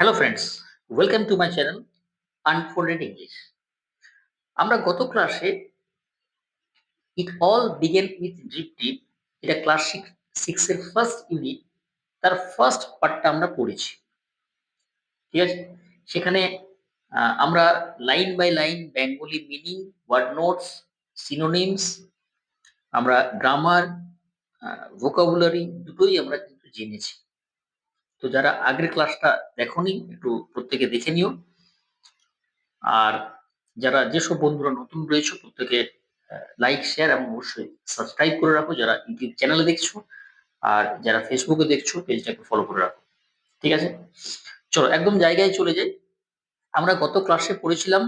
Hello friends, welcome to my channel unfolded English. আমরা গত ক্লাসে it all began with drip drip, এটা class six এর first unit, তার ফার্স্ট পার্টটা আমরা পড়েছি। ঠিক আছে, সেখানে আমরা line by line Bengali meaning, word notes, synonyms, আমরা গ্রামার, ভোকাবুলারি দুটোই আমরা কিন্তু জেনেছি। তো যারা আগের ক্লাসটা দেখোনি একটু প্রত্যেকে দেখে নিও। আর যারা যেসব বন্ধুরা নতুন রয়েছে প্রত্যেকে লাইক, শেয়ার এবং অবশ্যই সাবস্ক্রাইব করে রাখো যারা ইউটিউব চ্যানেলে দেখছো, আর যারা ফেসবুকে দেখছো পেজটাকে ফলো করে রাখো। ঠিক আছে, চলো একদম জায়গায় চলে যাই। আমরা গত ক্লাসে পড়েছিলাম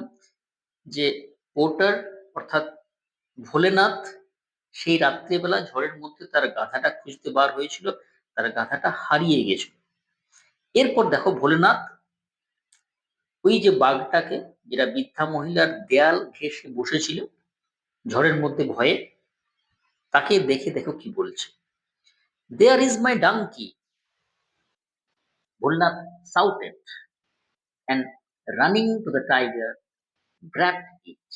যে পোর্টার অর্থাৎ ভোলেনাথ সেই রাত্রিবেলা ঝড়ের মধ্যে তার গাধাটা খুঁজতে বার হয়েছিল, তার গাধাটা হারিয়ে গেছিল। এরপর দেখো ভোলেনাথ ওই যে বাঘটাকে, যেটা বৃদ্ধা মহিলার দেয়াল ঘেঁষে বসেছিল ঝড়ের মধ্যে ভয়ে, তাকে দেখে দেখো কি বলছে। There is my donkey, Bholanath shouted, and running to the tiger grabbed it.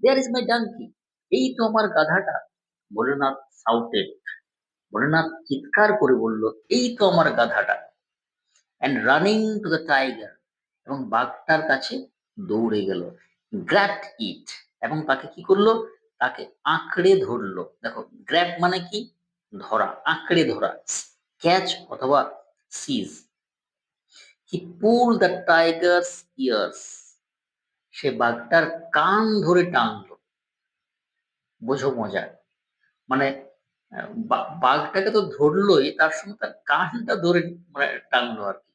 There is my donkey. এই তো আমার গাধাটা, ভোলেনাথ shouted, ভোলেনাথ চিৎকার করে বলল, এই তো আমার গাধাটা। and running to the tiger, এবং বাঘটার কাছে দৌড়ে গেল। grabbed it, এবং তাকে কি করলো, তাকে আঁকড়ে ধরলো। দেখো গ্র্যাব মানে কি, ধরা, আঁকড়ে ধরা, ক্যাচ অথবা সিজ। হি পুল দ্য টাইগার্স ইয়ার্স, সে বাঘটার কান ধরে টানলো। বোঝো মজা, মানে বাঘটাকে তো ধরলোই, তার সঙ্গে তার কানটা ধরে মানে টানলো আর কি।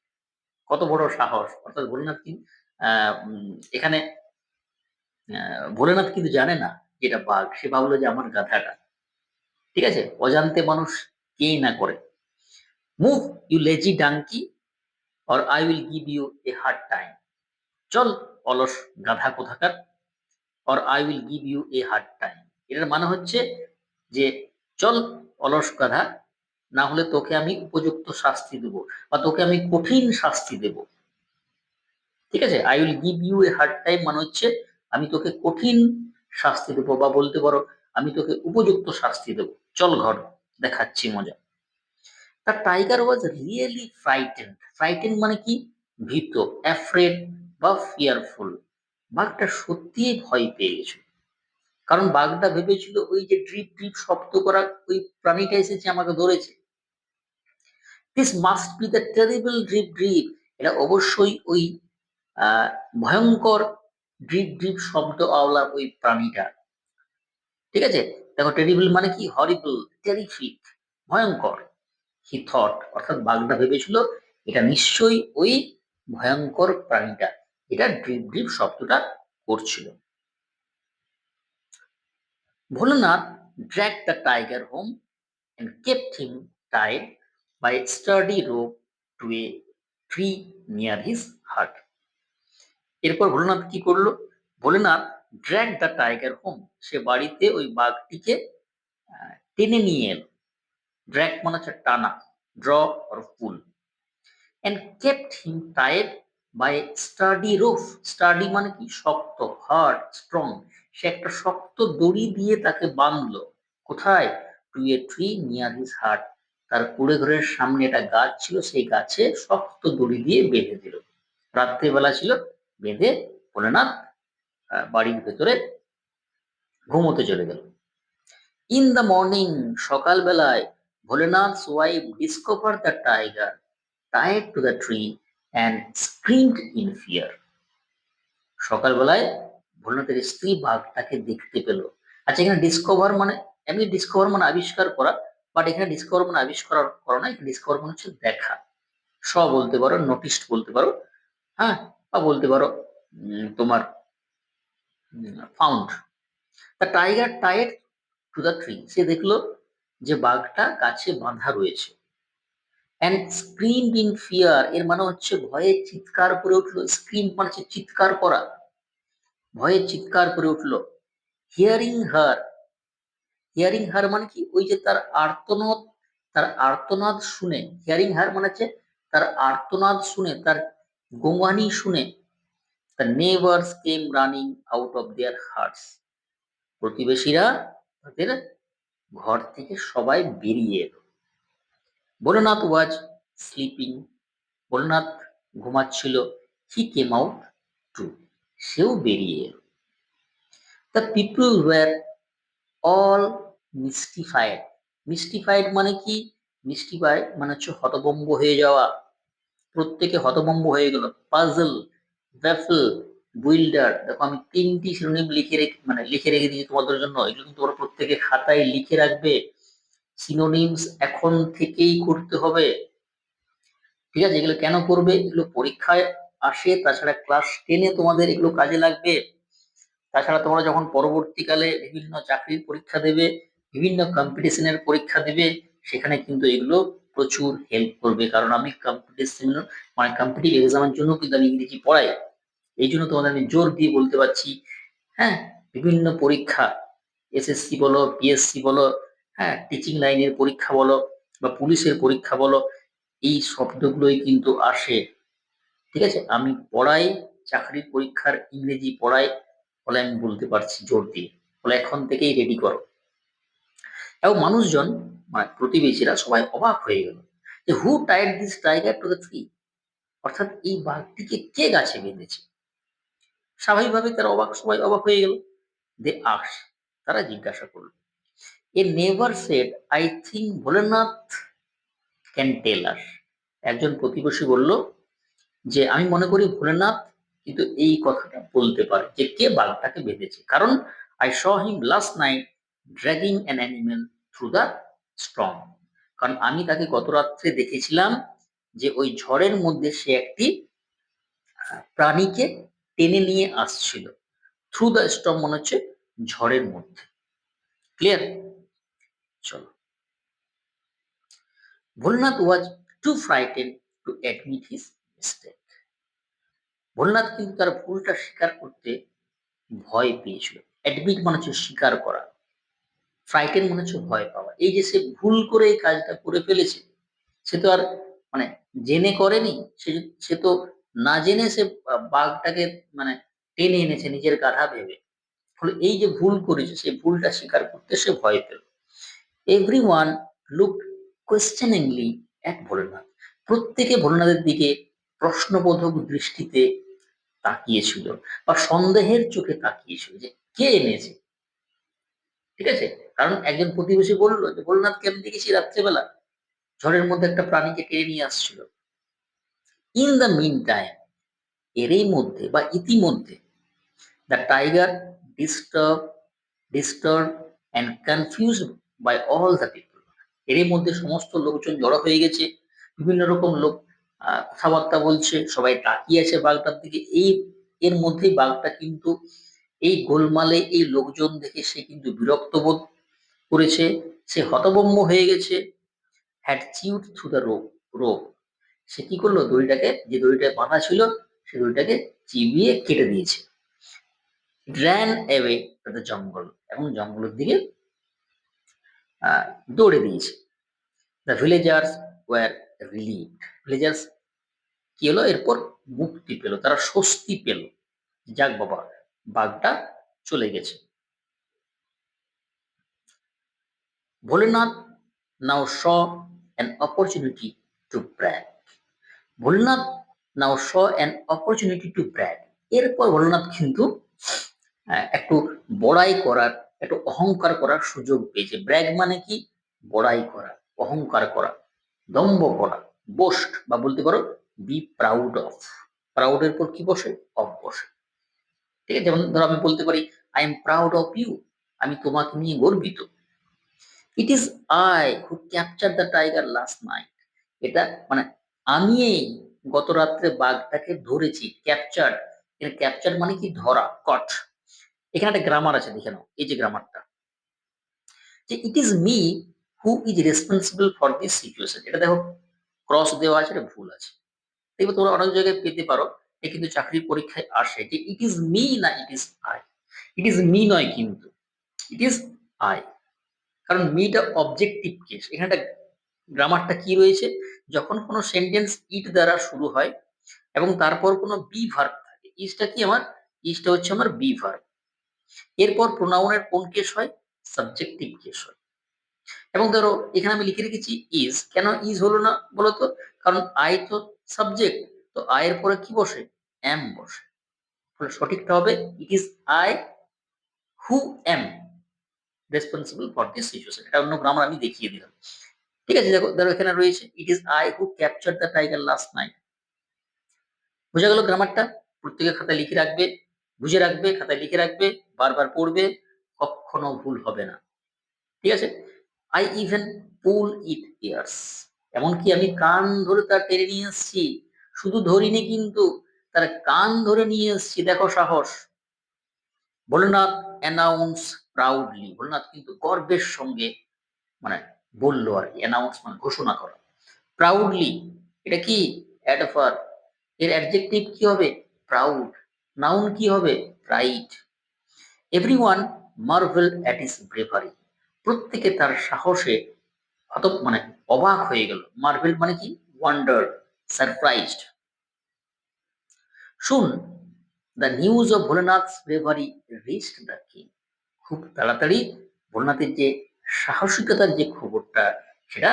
কত বড় সাহস! অর্থাৎ ভোলেনাথ কি এখানে ভোলেনাথ কিন্তু জানে না যে এটা বাঘ, সে ভাবলো যে আমার গাধাটা। ঠিক আছে, অজান্তে মানুষ কেই না করে। Move you lazy donkey, or I will give you a hard time. চল অলস গাধা কোথাকার, or I will give you a hard time. এটার মানে হচ্ছে যে চল অলস গাধা, না হলে তোকে আমি উপযুক্ত শাস্তি দেব, বা তোকে আমি কঠিন শাস্তি দেব। ঠিক আছে, I will give you a hard time মানে হচ্ছে আমি তোকে কঠিন শাস্তি দেবো, বা বলতে পারো আমি তোকে উপযুক্ত শাস্তি দেবো। চল ঘর, দেখাচ্ছি মজা। The tiger was really frightened. Frightened মানে কি, ভীত, অ্যাফ্রেড বা ফিয়ারফুল। বাঘটা সত্যিই ভয় পেয়ে গেছিল, কারণ বাঘটা ভেবেছিল ওই যে ড্রিপ ড্রিপ শব্দ করা ওই প্রাণীটা এসেছে আমাকে ধরেছে। This must be the terrible drip drip, এটা অবশ্যই ওই ভয়ঙ্কর ড্রিপ ড্রিপ শব্দ আওলা ওই প্রাণীটা। ঠিক আছে, দেখো টেরিবল মানে কি, হরিবল, টেরিফিক, ভয়ঙ্কর। হি থট, অর্থাৎ বাঘটা ভেবেছিল এটা নিশ্চয়ই ওই ভয়ঙ্কর প্রাণীটা, এটা ড্রিপ ড্রিপ শব্দটা করছিল। Bholanath dragged the tiger home and kept him tied by a sturdy rope to a tree near his hut. এরপর ভোলানাথ কি করলো, Bholenath drag the tiger home, সে বাড়িতে ওই বাঘটিকে টেনে নিয়ে এলো। ড্র্যাগ মানে হচ্ছে টানা, draw or pool. and kept him tied by a sturdy rope. Sturdy মানে কি, শক্ত, হার্ড, স্ট্রং। সে একটা শক্ত দড়ি দিয়ে তাকে বাঁধলো। কোথায়, to a tree near his heart, তার কুড়ে ঘরের সামনে একটা গাছ ছিল, সেই গাছে শক্ত দড়ি দিয়ে বেঁধে দিল। রাত্রিবেলা ছিল, বেঁধে ভোলেনাথ বাড়ির ভেতরে ঘুমোতে চলে গেল। ইন দ্য মর্নিং, সকালবেলায়, Bholenath's wife discover the tiger tied to the tree and screamed in fear. সকালবেলায় ভোলেনাথের স্ত্রী বাঘটাকে দেখতে পেল। আচ্ছা, এখানে ডিসকভার মানে, এমনি ডিসকভার মানে আবিষ্কার করা, বাট এখানে ডিসকভার মানে আবিষ্কার করা না, এখানে ডিসকভার মানে হচ্ছে দেখা। বলতে পারো, নোটিসড বলতে পারো, হ্যাঁ, বা বলতে পারো তোমার found. The tiger tied to the tree, সে দেখলো যে বাঘটা গাছে বাঁধা রয়েছে। and screamed in fear, এর মানে হচ্ছে ভয়ে চিৎকার করে উঠলো। স্ক্রিম মানে হচ্ছে চিৎকার করা, ভয়ে চিৎকার করে উঠলো। হিয়ারিং হার, হিয়ারিং হার মানে কি, ওই যে তার আর্তনাদ, তার আর্তনাদ শুনে। হিয়ারিং হার মানে হচ্ছে তার আর্তনাদ শুনে, তার গোঙানি শুনে the neighbours came running out of their hearts. প্রতিবেশীরা তাদের ঘর থেকে সবাই বেরিয়ে এলো। ভোলানাথ ওয়াজ স্লিপিং। ভোলানাথ ঘুমাচ্ছিল। He came out too. সেও বেরিয়ে এলো। The people were all mystified. Mystified মানে কি? মিস্টিফাইড মানে হচ্ছে হতভম্ব হয়ে যাওয়া। প্রত্যেকে হতভম্ব হয়ে গেল। Puzzle, baffle, বুইল্ডার। দেখো আমি 3টি সিনোনিম লিখে রেখে দিয়েছি তোমাদের জন্য। এগুলো কিন্তু তোমরা প্রত্যেকে খাতায় লিখে রাখবে। সিনোনিমস এখন থেকেই করতে হবে। ঠিক আছে? এগুলো কেন করবে? এগুলো পরীক্ষায় আসে, তাছাড়া ক্লাস 10-এ তোমাদের এগুলো কাজে লাগবে। তাছাড়া তোমরা যখন পরবর্তীকালে বিভিন্ন চাকরির পরীক্ষা দেবে, বিভিন্ন কম্পিটিশনের পরীক্ষা দেবে, সেখানে কিন্তু এগুলো প্রচুর হেল্প করবে। কারণ আমি কম্পিটিশন মানে কম্পিটিটিভ এক্সামের জন্য কিন্তু আমি ইংরেজি পড়াই। এই জন্য তোমাদের আমি জোর দিয়ে বলতে পারছি, হ্যাঁ, বিভিন্ন পরীক্ষা, এসএসসি বলো, পিএসসি বলো, হ্যাঁ, টিচিং লাইনের পরীক্ষা বলো বা পুলিশের পরীক্ষা বলো, এই শব্দগুলোই কিন্তু আসে। ঠিক আছে? আমি পড়াই, চাকরির পরীক্ষার ইংরেজি পড়াই, ফলে আমি বলতে পারছি জোর দিয়ে। ফলে এখন থেকেই রেডি করো। এবং মানুষজন মানে প্রতিবেশীরা সবাই অবাক হয়ে গেল যে who tied this tiger to the tree. অর্থাৎ এই বাঘটিকে কে গাছে বেঁধেছে? স্বাভাবিকভাবে তারা সবাই অবাক হয়ে গেল। দে আস্ক, তারা জিজ্ঞাসা করলো। A neighbour said I think Bholenath can tell us. একজন প্রতিবেশী বলল যে আমি মনে করি ভোলেনাথ কিন্তু এই কথাটা বলতে পারে যে কে বাঘটাকে বেঁধেছে। কারণ I saw him last night dragging an animal through the storm. কারণ আমি তাকে গত রাত্রে দেখেছিলাম যে ওই ঝড়ের মধ্যে সে একটি প্রাণীকে টেনে নিয়ে আসছিল। থ্রু দ্য স্টর্ম মনে হচ্ছে ঝড়ের মধ্যে। ক্লিয়ার? চলো। Bholanath was too frightened to admit his mistake. Bholanath কিন্তু তার ভুলটা স্বীকার করতে ভয় পেয়েছিল। অ্যাডমিট মানে হচ্ছে স্বীকার করা, ফ্রাইটেন মনে হচ্ছে ভয় পাওয়া। এই যে সে ভুল করে এই কাজটা করে ফেলেছে, সে তো আর মানে জেনে করেনি, সে তো না জেনে সে বাঘটাকে মানে টেনে এনেছে নিজের গাধা ভেবে। ফলে এই যে ভুল করেছে সেই ভুলটা স্বীকার করতে সে ভয় পেল। Everyone looked questioningly at Bholenath. প্রত্যেকে ভোলেনাথের দিকে প্রশ্নবোধক দৃষ্টিতে তাকিয়েছিল বা সন্দেহের চোখে তাকিয়েছিল যে কে এনেছে। ঠিক আছে? কারণ একজন প্রতিবেশী বললো যে ভোলেনাথকে আমি দেখেছি রাত্রেবেলা ঝড়ের মধ্যে একটা প্রাণীকে টেনে নিয়ে আসছিল। ইন দ্য মিন টাইম, এরই মধ্যে বা ইতিমধ্যে, the tiger disturb disturb and confused by all the people. এরই মধ্যে সমস্ত লোকজন জড়ো হয়ে গেছে, বিভিন্ন রকম লোক কথাবার্তা বলছে, সবাই তাকিয়ে আছে বাঘটার দিকে। এর মধ্যেই বাঘটা কিন্তু এই গোলমালে এই লোকজন দেখে সে কিন্তু বিরক্ত বোধ করেছে, সে হতভম্ব হয়ে গেছে। Had chewed through the rope. সে কি করলো? দড়িটাকে, যে দড়িটা বাঁধা ছিল সে দড়িটাকে চিবিয়ে কেটে দিয়েছে। ran away to the জঙ্গল, এবং জঙ্গলের দিকে দৌড়ে দিয়েছে। The villagers war relieved. Villagers কি হলো? এরপর মুক্তি পেল, তারা স্বস্তি পেল। যাক বাবা, বাঘটা চলে গেছে। Bholenath now saw an opportunity to brag. Bholenath now saw an opportunity to brag. এরপর ভোলেনাথ কিন্তু একটু বড়াই করার, একটু অহংকার করার সুযোগ পেয়েছে। ব্র্যাগ মানে কি? বড়াই করা, অহংকার করা, দম্ভ করা, বোস্ট বা বলতে পারো বি প্রাউড অফ। প্রাউডের পর কি বসে? অফ বসে। ঠিক আছে? যেমন ধরো আমি বলতে পারি I am proud of you, আমি তোমাকে নিয়ে গর্বিত। It is I who capture the tiger last night. এটা মানে আমি এই গত রাত্রে বাঘটাকে ধরেছি। ক্যাপচার, ক্যাপচার মানে কি? ধরা, কট। এখানে একটা গ্রামার আছে, দেখে নাও। এই যে গ্রামারটা, যে it is me who is responsible for this situation. এটা দেখো ক্রস দেওয়া আছে, এটা ভুল আছে। দেখবে তোমরা অনেক জায়গায় পেতে পারো, এটা কিন্তু চাকরির পরীক্ষায় আসে যে ইট ইজ মি না ইট is I. It is me নয় কিন্তু, ইট ইজ আই। কারণ মিটা অবজেক্টিভ কেস। এখানে গ্রামারটা কি রয়েছে? যখন কোনো সেন্টেন্স ইট দ্বারা শুরু হয় এবং তারপর কোনো বি ভার্ব থাকে, ইজটা কি আমার, ইজটা হচ্ছে আমার বি ভার্ব। এরপর প্রোনাউনের কোন কেস হয়, সাবজেক্টিভ কেস হয়। এবং ধরো এখানে আমি লিখে রেখেছি ইজ, কেন ইজ হলো না বলতো, কারণ আই তো সাবজেক্ট, তো আই এর পরে কি বসে, এম বসে। তাহলে সঠিকটা হবে ইট is I who am responsible for this situation. এটা অন্য গ্রামার আমি দেখিয়ে দিলাম। ঠিক আছে, দেখো ধরো এখানে রয়েছে ইট is I who capture the tiger last night. বোঝা গেল গ্রামারটা? প্রত্যেকের খাতায় লিখে রাখবে, বুঝে রাখবে, খাতায় লিখে রাখবে, বারবার পড়বে, কখনো ভুল হবে না। ঠিক আছে। I even pool it years, এমনকি আমি কান ধরে তার টেনে নিয়ে এসেছি, শুধু ধরিনি কিন্তু, তার কান ধরে নিয়ে এসেছি, দেখো সাহস। ভোলেনাথ অ্যানাউন্স প্রাউডলি, ভোলেনাথ কিন্তু গর্বের সঙ্গে মানে বললো আর কি, অ্যানাউন্স মানে ঘোষণা করা। প্রাউডলি এটা কি অ্যাডভার্ব, এর অ্যাডজেক্টিভ কি হবে, প্রাউড। নাউন কি হবে, pride. Everyone Marvel at his bravery, প্রত্যেকে তার সাহসে মানে অবাক হয়ে গেল। মার্ভেল মানে কি, wonder, surprised. Soon the news of Bholenath's bravery reached the king, খুব তাড়াতাড়ি ভোলেনাথের যে সাহসিকতার যে খবরটা, সেটা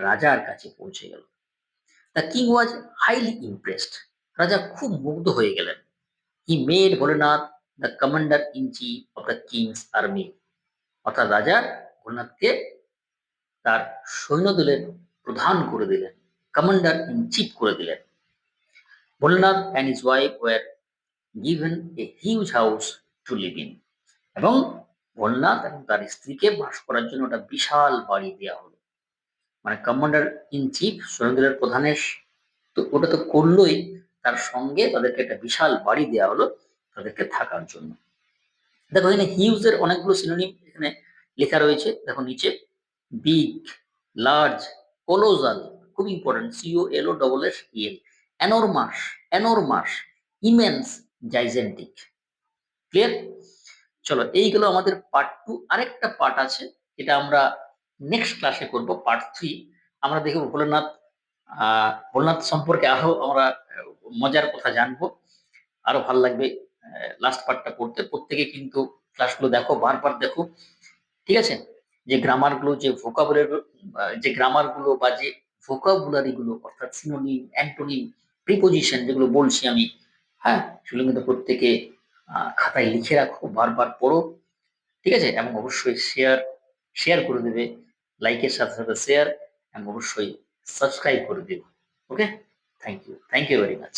রাজার কাছে পৌঁছে গেল। The king was highly impressed, রাজা খুব মুগ্ধ হয়ে গেলেন। He made Bholenath the commander in chief of the king's army, অর্থাৎ রাজা ভোলেনাথকে তার সৈন্যদলের প্রধান করে দিলেন, কমান্ডার ইন চিফ করে দিলেন। Bholenath and his wife were given a huge house to live in, এবং ভোলেনাথ এবং তার স্ত্রীকে বাস করার জন্য একটা বিশাল বাড়ি দেওয়া হলো। মানে কমান্ডার ইন চিফ, সৈন্যদলের প্রধানের তো ওটা তো করলোই, তার সঙ্গে তাদেরকে একটা বিশাল বাড়ি দেওয়া হলো তাদেরকে থাকার জন্য। দেখো এখানে হিউজ এর অনেকগুলো সিনোনিম এখানে লেখা রয়েছে, দেখো নিচে। বিগ, লার্জ, কোলোজাল, খুব important, C O L O double S L, enormous, enormous, immense, gigantic. Clear? চলো এইগুলো আমাদের পার্ট 2। আরেকটা পার্ট আছে, এটা আমরা নেক্সট ক্লাসে করব, পার্ট 3। আমরা দেখব ভোলেনাথ, ভোলেনাথ সম্পর্কে আরো আমরা মজার কথা জানবো, আরো ভালো লাগবে লাস্ট পার্টটা পড়তে। প্রত্যেকে কিন্তু ক্লাসগুলো দেখো, বারবার দেখো। ঠিক আছে, যে গ্রামার গুলো, যে ভোকাবুলারি, যে গ্রামার গুলো বা যে ভোকাবুলারি গুলো, অর্থাৎ সিনোনিম, অ্যান্টোনিম, প্রিপোজিশন যেগুলো বলছি আমি, হ্যাঁ, সেগুলো কিন্তু প্রত্যেকে খাতায় লিখে রাখো, বারবার পড়ো। ঠিক আছে, এবং অবশ্যই শেয়ার শেয়ার করে দেবে, লাইকের সাথে সাথে শেয়ার, এবং অবশ্যই সাবস্ক্রাইব করে দেবে। ওকে, থ্যাংক ইউ ভেরি মাচ।